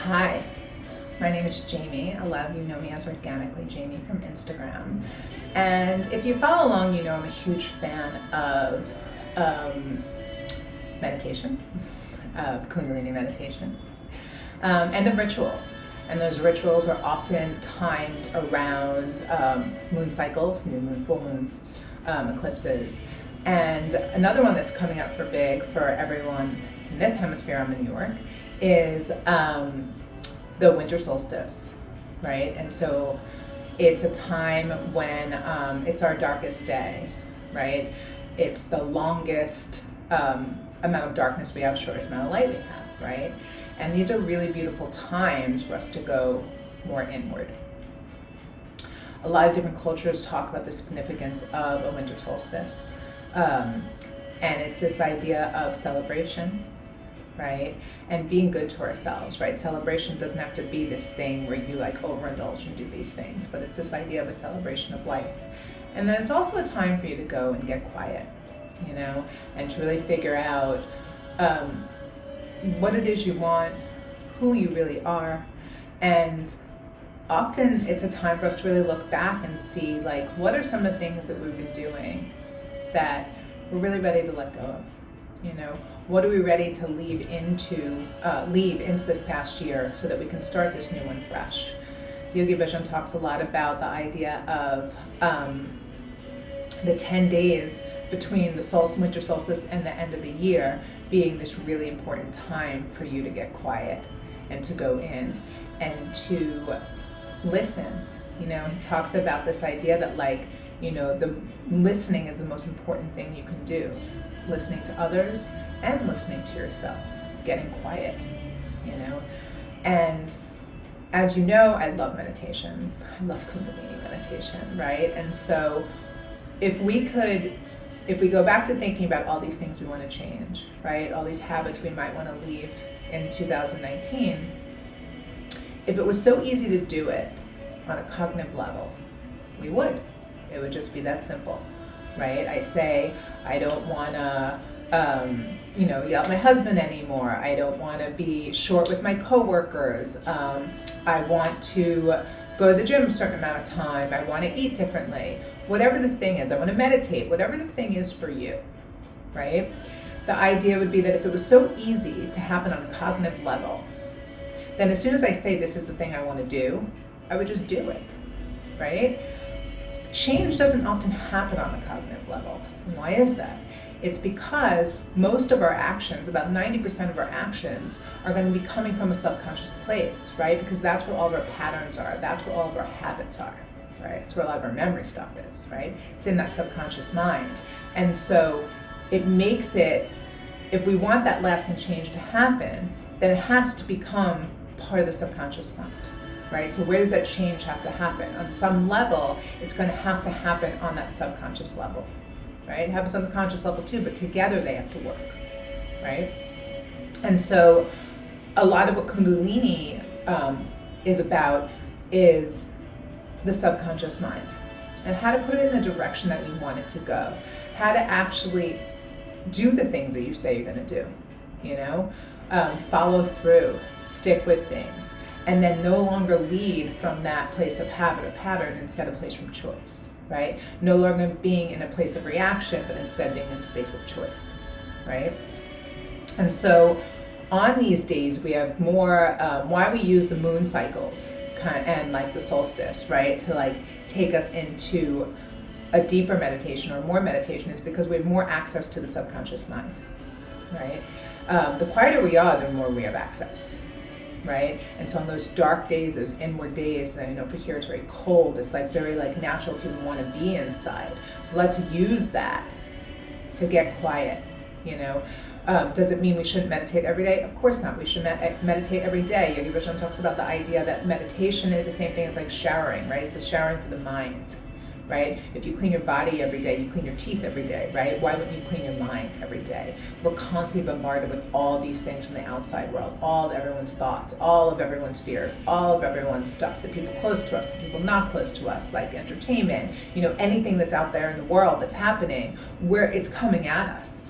Hi, my name is Jamie. A lot of you know me as Organically Jamie from Instagram. And if you follow along, you know I'm a huge fan of meditation, of Kundalini meditation, and of rituals. And those rituals are often timed around moon cycles, new moon, full moons, eclipses. And another one that's coming up for everyone in this hemisphere, I'm in New York, is the winter solstice, right? And so it's a time when it's our darkest day, right? It's the longest amount of darkness we have, shortest amount of light we have, right? And these are really beautiful times for us to go more inward. A lot of different cultures talk about the significance of a winter solstice. And it's this idea of celebration, right? And being good to ourselves, right? Celebration doesn't have to be this thing where you like overindulge and do these things, but it's this idea of a celebration of life. And then it's also a time for you to go and get quiet, you know, and to really figure out what it is you want, who you really are. And often it's a time for us to really look back and see, like, what are some of the things that we've been doing that we're really ready to let go of? You know, what are we ready to leave into this past year so that we can start this new one fresh? Yogi Bhajan talks a lot about the idea of the 10 days between the winter solstice and the end of the year being this really important time for you to get quiet and to go in and to listen. You know, he talks about this idea that, like, you know, the listening is the most important thing you can do. Listening to others and listening to yourself, getting quiet, you know. And as you know, I love meditation. I love Kundalini meditation, right? And so if we go back to thinking about all these things we want to change, right? All these habits we might want to leave in 2019, if it was so easy to do it on a cognitive level, we would. It would just be that simple, right? I say, I don't want to, yell at my husband anymore. I don't want to be short with my coworkers. I want to go to the gym a certain amount of time. I want to eat differently. Whatever the thing is, I want to meditate. Whatever the thing is for you, right? The idea would be that if it was so easy to happen on a cognitive level, then as soon as I say this is the thing I want to do, I would just do it, right? Change doesn't often happen on a cognitive level. And why is that? It's because most of our actions, about 90% of our actions, are going to be coming from a subconscious place, right? Because that's where all of our patterns are. That's where all of our habits are, right? It's where a lot of our memory stuff is, right? It's in that subconscious mind. And so it makes it, if we want that lasting change to happen, then it has to become part of the subconscious mind. Right? So where does that change have to happen? On some level, it's going to have to happen on that subconscious level, right? It happens on the conscious level too, but together they have to work, right? And so a lot of what Kundalini is about is the subconscious mind and how to put it in the direction that we want it to go, how to actually do the things that you say you're going to do, you know, follow through, stick with things. And then no longer lead from that place of habit or pattern, instead a place from choice, right? No longer being in a place of reaction, but instead being in a space of choice, right? And so on these days, we have more, why we use the moon cycles and like the solstice, right? To like take us into a deeper meditation or more meditation is because we have more access to the subconscious mind, right? The quieter we are, the more we have access. Right? And so on those dark days, those inward days, and for here it's very cold, it's like very like natural to want to be inside. So let's use that to get quiet, you know. Does it mean we shouldn't meditate every day? Of course not. We should meditate every day. Yogi Bhajan talks about the idea that meditation is the same thing as like showering, right? It's the showering for the mind, right? If you clean your body every day, you clean your teeth every day, right? Why wouldn't you clean your mind every day? We're constantly bombarded with all these things from the outside world, all of everyone's thoughts, all of everyone's fears, all of everyone's stuff, the people close to us, the people not close to us, like entertainment, anything that's out there in the world that's happening, where it's coming at us. It's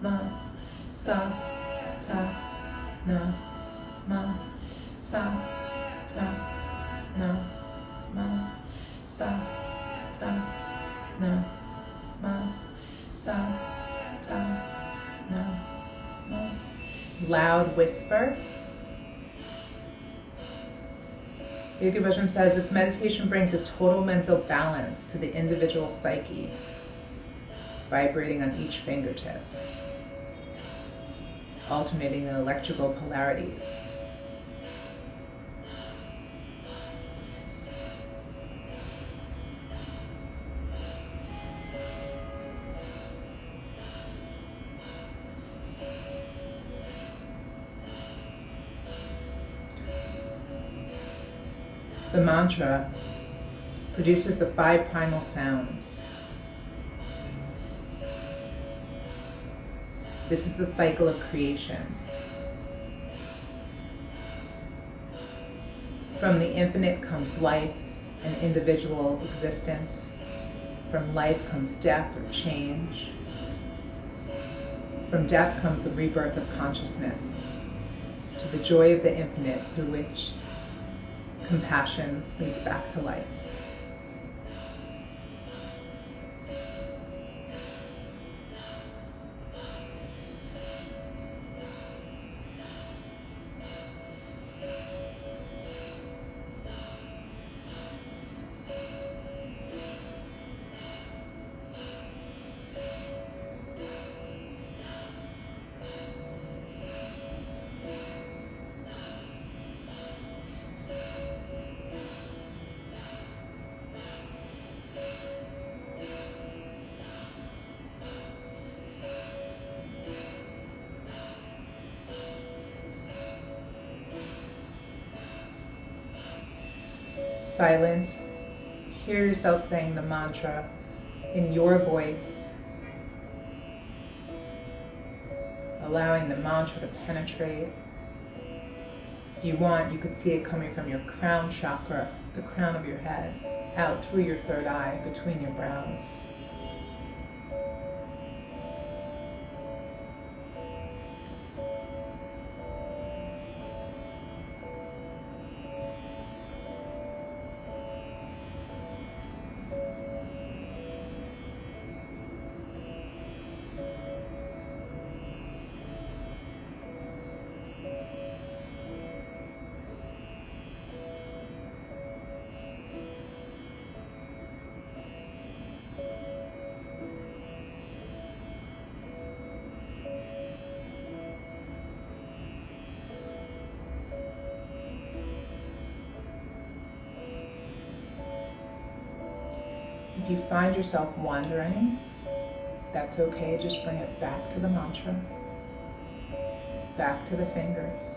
ma, sa, ta, na, ma, sa, ta, na, ma, sa, ta, na, ma, sa, ta, na, ma. Loud whisper. Yogi Bhajan says this meditation brings a total mental balance to the individual psyche, vibrating on each fingertip, alternating the electrical polarities. The mantra produces the 5 primal sounds. This is the cycle of creation. From the infinite comes life and individual existence. From life comes death or change. From death comes the rebirth of consciousness to the joy of the infinite through which compassion leads back to life. Silent, hear yourself saying the mantra in your voice, allowing the mantra to penetrate. If you want, you could see it coming from your crown chakra, the crown of your head, out through your third eye, between your brows. If you find yourself wandering, that's okay. Just bring it back to the mantra, back to the fingers.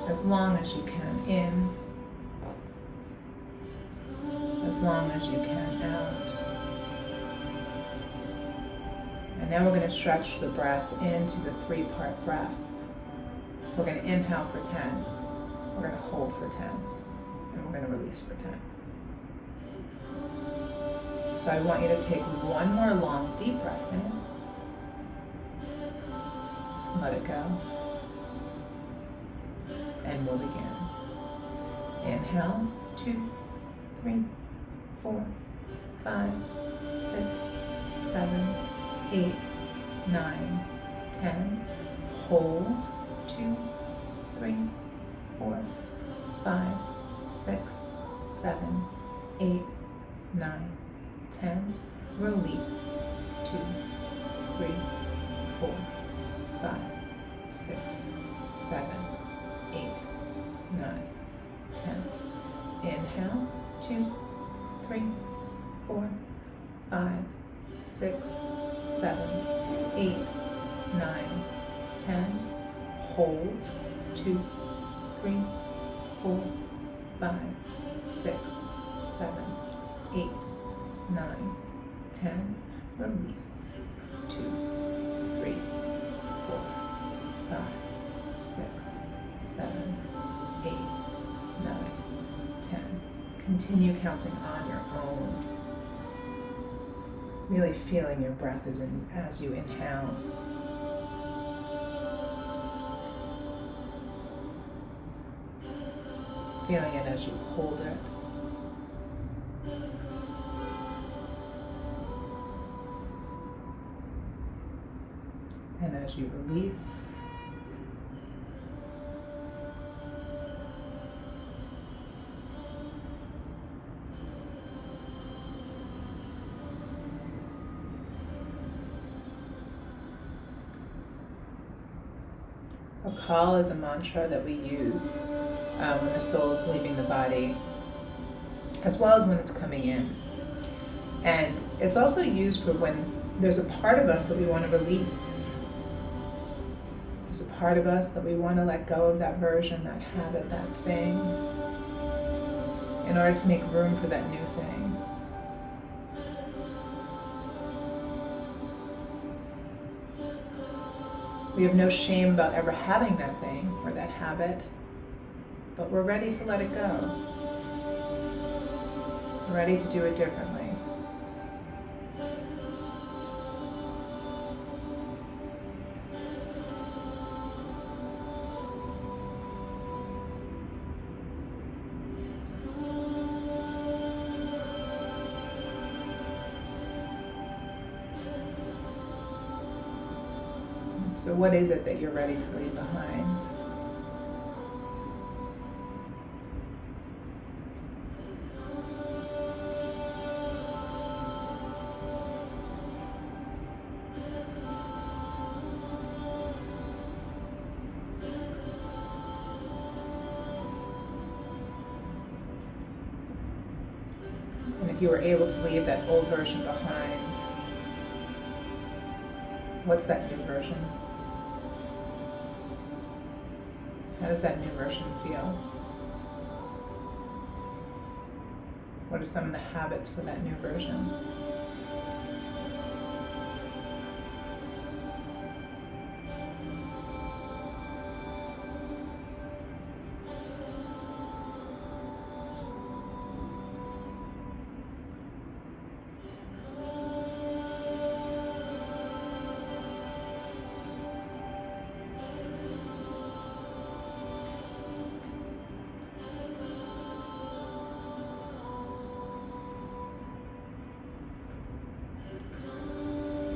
as long as you can in, as long as you can out. And now we're going to stretch the breath into the 3-part breath. We're going to inhale for 10, we're going to hold for 10, and we're going to release for 10. So I want you to take one more long deep breath in. Let it go. And we'll begin. Inhale, 2, 3, 4, 5, 6, 7, 8, 9, 10. Hold, 2, 3, 4, 5, 6, 7, 8, 9, 10. Release, 2, 3, 4, 5, 6, 7, 8, 9, 10. Inhale, 2, 3, 4, 5, 6, 7, 8, 9, 10. Hold, 2, 3, 4, 5, 6, 7, 8, 9, 10. Release, 2, 3, 4, 5, 6, 7, 8, 9, 10. Continue counting on your own. Really feeling your breath as you inhale. Feeling it as you hold it. And as you release. A call is a mantra that we use when the soul is leaving the body, as well as when it's coming in. And it's also used for when there's a part of us that we want to release. There's a part of us that we want to let go of that version, that habit, that thing, in order to make room for that new thing. We have no shame about ever having that thing or that habit, but we're ready to let it go. We're ready to do it differently. So what is it that you're ready to leave behind? And if you were able to leave that old version behind, what's that new version? How does that new version feel? What are some of the habits for that new version?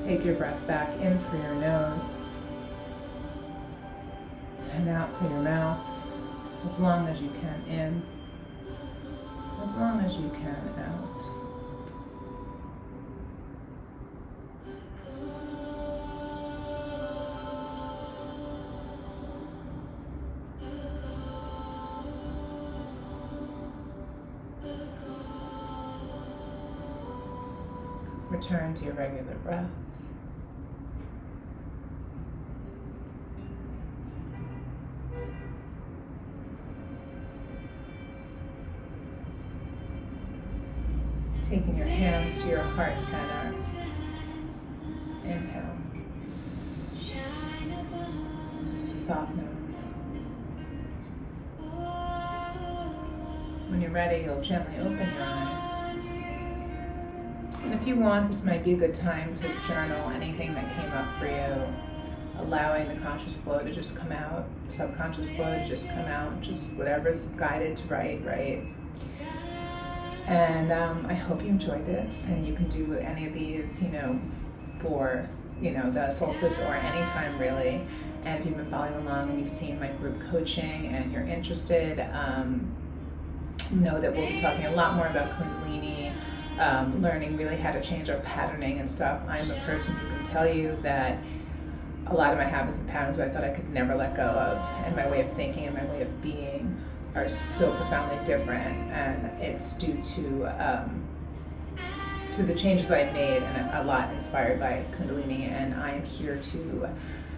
Take your breath back in through your nose and out through your mouth, as long as you can in, as long as you can out. Return to your regular breath. Taking your hands to your heart center. Inhale. Sadhana. When you're ready, you'll gently open your eyes. And if you want, this might be a good time to journal anything that came up for you, allowing the conscious flow to just come out, subconscious flow to just come out, just whatever's guided to write. And I hope you enjoyed this, and you can do any of these, for, the solstice or any time really. And if you've been following along and you've seen my group coaching and you're interested, know that we'll be talking a lot more about Kundalini, learning really how to change our patterning and stuff. I'm a person who can tell you that a lot of my habits and patterns I thought I could never let go of, and my way of thinking and my way of being are so profoundly different, and it's due to the changes that I've made, and a lot inspired by Kundalini. And I am here to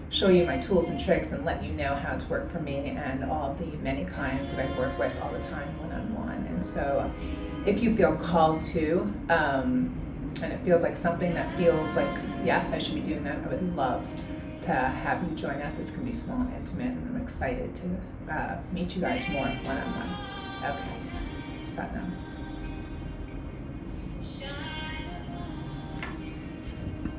show you my tools and tricks and let you know how it's worked for me and all the many clients that I work with all the time one-on-one. And so if you feel called to, and it feels like something that feels like, yes, I should be doing that, I would love to have you join us. It's going to be small and intimate, and I'm excited to meet you guys more one-on-one. Okay, Satnam.